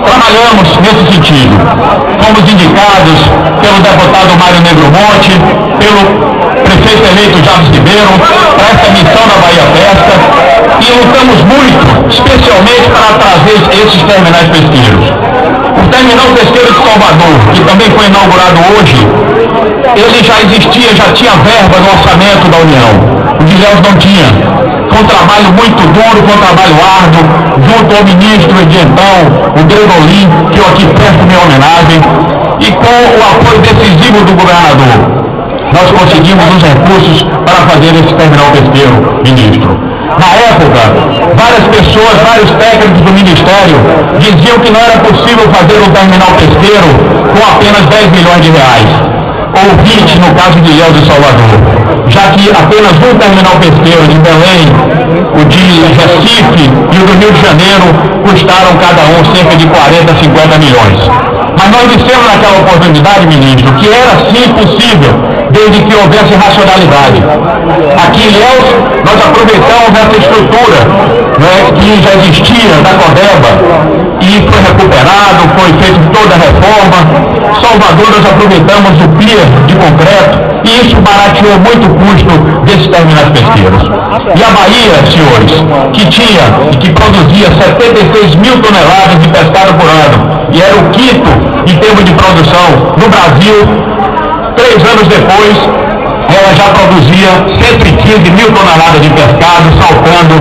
trabalhamos nesse sentido. Fomos indicados pelo deputado Mário Negromonte, pelo prefeito eleito Jabes Ribeiro, para essa missão da Bahia Pesca, e lutamos muito, especialmente para trazer esses terminais pesqueiros. O terminal pesqueiro de Salvador, que também foi inaugurado hoje, ele já existia, já tinha verba no orçamento da União. O de Ilhéus não tinha. Foi um trabalho muito duro, foi um trabalho árduo, junto ao ministro de então, o Gregolin, que eu aqui presto minha homenagem, e com o apoio decisivo do governador, nós conseguimos os recursos para fazer esse terminal pesqueiro, ministro. Na época, várias pessoas, vários técnicos do Ministério diziam que não era possível fazer um terminal pesqueiro com apenas 10 milhões de reais, ou 20 no caso de Ilhéus e Salvador, já que apenas um terminal pesqueiro de Belém, o de Recife e o do Rio de Janeiro custaram cada um cerca de 40, 50 milhões. Mas nós dissemos naquela oportunidade, ministro, que era sim possível, desde que houvesse racionalidade. Aqui em Ilhéus, nós aproveitamos essa estrutura, né, que já existia da Codeba e foi recuperado, foi feita toda a reforma. Salvador, nós aproveitamos o pier de concreto e isso barateou muito o custo desses terminais pesqueiros. E a Bahia, senhores, que tinha e que produzia 76 mil toneladas de pescado por ano, e era o quinto em termos de produção no Brasil, 3 anos depois, ela já produzia 115 mil toneladas de pescado, saltando